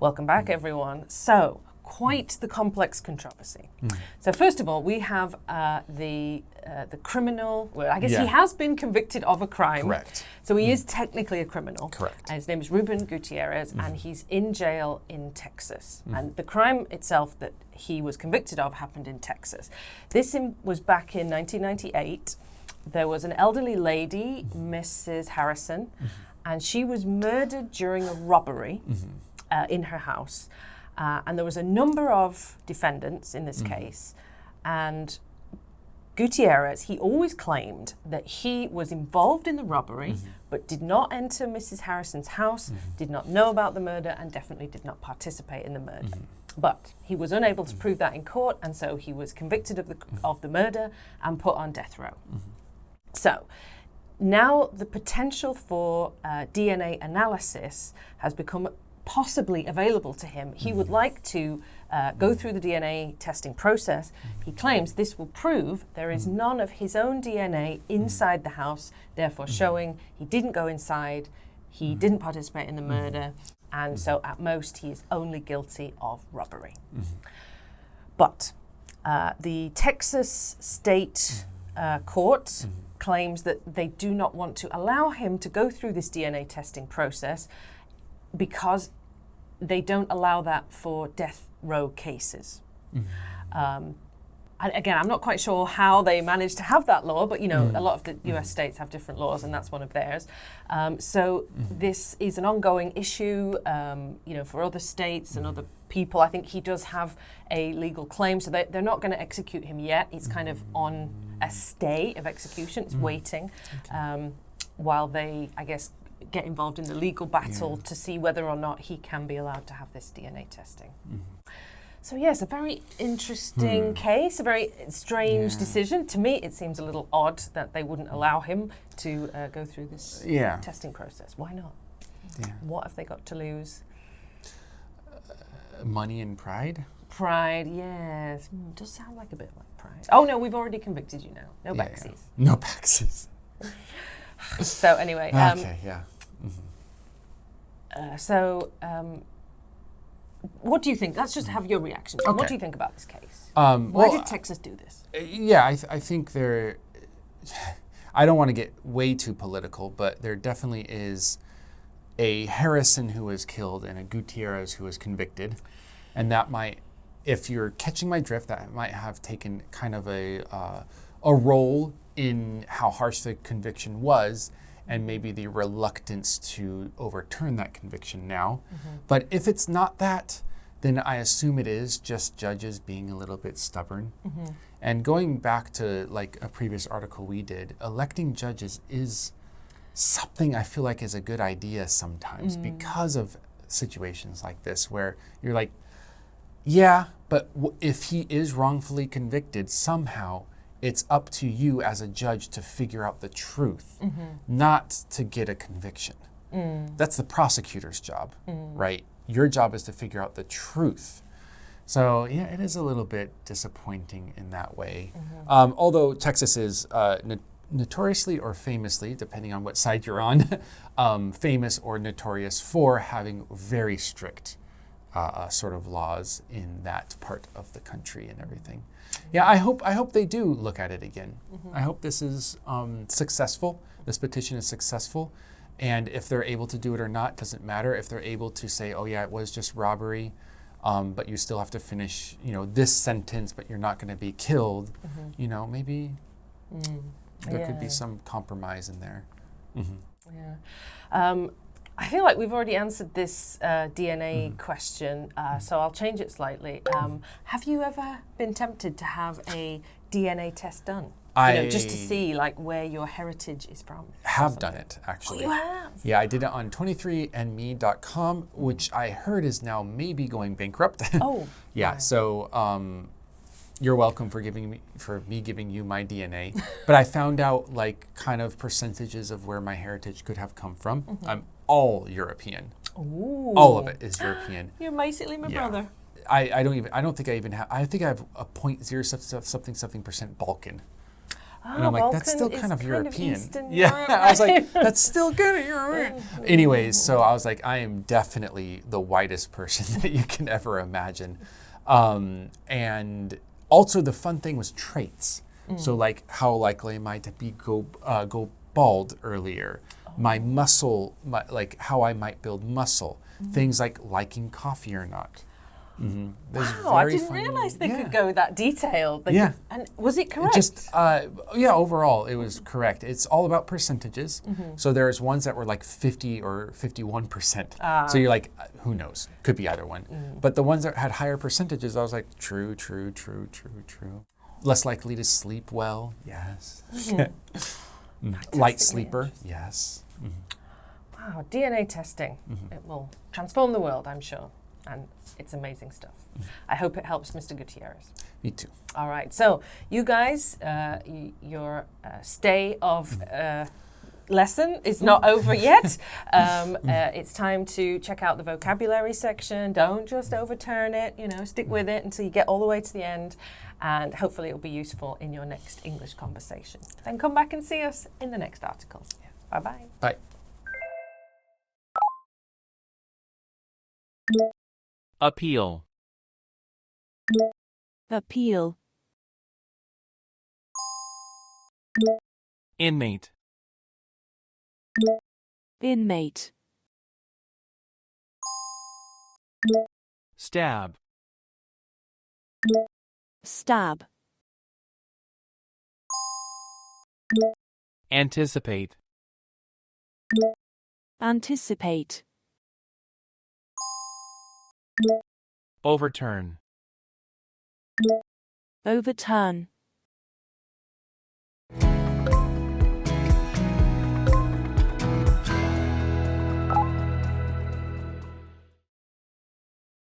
Welcome back, everyone. So, quite the complex controversy. So, first of all, we have the criminal. Well, I guess he has been convicted of a crime. Correct. So he is technically a criminal. Correct. His name is Ruben Gutierrez, and he's in jail in Texas. And the crime itself that he was convicted of happened in Texas. This was back in 1998. There was an elderly lady, Mrs. Harrison, and she was murdered during a robbery in her house. And there was a number of defendants in this case. And Gutierrez, he always claimed that he was involved in the robbery, but did not enter Mrs. Harrison's house, did not know about the murder, and definitely did not participate in the murder. But he was unable to prove that in court, and so he was convicted of the murder and put on death row. So now the potential for DNA analysis has become possibly available to him. He would like to go through the DNA testing process. He claims this will prove there is none of his own DNA inside the house, therefore showing he didn't go inside, he didn't participate in the murder, and so at most he is only guilty of robbery. But the Texas State Court claims that they do not want to allow him to go through this DNA testing process because they don't allow that for death row cases. And again, I'm not quite sure how they managed to have that law, but you know, a lot of the US states have different laws, and that's one of theirs. So this is an ongoing issue, you know, for other states and other people. I think he does have a legal claim, so they're not going to execute him yet. He's kind of on a stay of execution. It's waiting while they, I guess, get involved in the legal battle to see whether or not he can be allowed to have this DNA testing. So yes, a very interesting case, a very strange decision. To me, it seems a little odd that they wouldn't allow him to go through this testing process. Why not? What have they got to lose? Money and pride? Pride, yes. Does sound like a bit like pride. Oh no, we've already convicted you now. No backsies. No backsies. So anyway. What do you think? Let's just have your reaction. Okay. What do you think about this case? Why did Texas do this? I think there. I don't want to get way too political, but there definitely is a Harrison who was killed and a Gutierrez who was convicted, and that might, if you're catching my drift, that might have taken kind of a role in how harsh the conviction was, and maybe the reluctance to overturn that conviction now. But if it's not that, then I assume it is just judges being a little bit stubborn. And going back to like a previous article we did, electing judges is something I feel like is a good idea sometimes because of situations like this where you're like, but if he is wrongfully convicted, somehow it's up to you as a judge to figure out the truth, not to get a conviction. That's the prosecutor's job, right? Your job is to figure out the truth. So yeah, it is a little bit disappointing in that way. Although Texas is notoriously or famously, depending on what side you're on, famous or notorious for having very strict sort of laws in that part of the country and everything. Yeah, I hope they do look at it again. I hope this is successful. This petition is successful. And if they're able to do it or not, doesn't matter. If they're able to say, oh yeah, it was just robbery, but you still have to finish, this sentence, but you're not going to be killed, maybe there could be some compromise in there. I feel like we've already answered this DNA question, so I'll change it slightly. Have you ever been tempted to have a DNA test done? Just to see like where your heritage is from. Have done it, actually. Oh, you have? Yeah, I did it on 23andme.com, which I heard is now maybe going bankrupt. Oh. Yeah, so you're welcome for me giving you my DNA. But I found out like kind of percentages of where my heritage could have come from. I'm all European. Ooh. All of it is European. You're basically my brother. I don't think I even have, I think I have a .0 something % Balkan. And I'm like, Balkan that's still is kind of European. Eastern Yeah, Europe, I was right? like, that's still kind of European. Anyways, so I was like, I am definitely the whitest person that you can ever imagine. And also the fun thing was traits. So like, how likely am I to go bald earlier? My muscle, like how I might build muscle. Things like liking coffee or not. Wow, I didn't realize they could go that detailed. And was it correct? Overall, it was correct. It's all about percentages. So there's ones that were like 50 or 51%. So you're like, who knows? Could be either one. But the ones that had higher percentages, I was like, true. Less likely to sleep well, yes. Light sleeper, yes. Wow, DNA testing. It will transform the world, I'm sure. And it's amazing stuff. I hope it helps Mr. Gutierrez. Me too. All right, so you guys, your stay of lesson is not over yet. It's time to check out the vocabulary section. Don't just overturn it, stick with it until you get all the way to the end. And hopefully it'll be useful in your next English conversation. Then come back and see us in the next article. Bye-bye. Bye. Appeal. Appeal. Inmate. Inmate. Stab. Stab. Anticipate. Anticipate. Overturn. Overturn.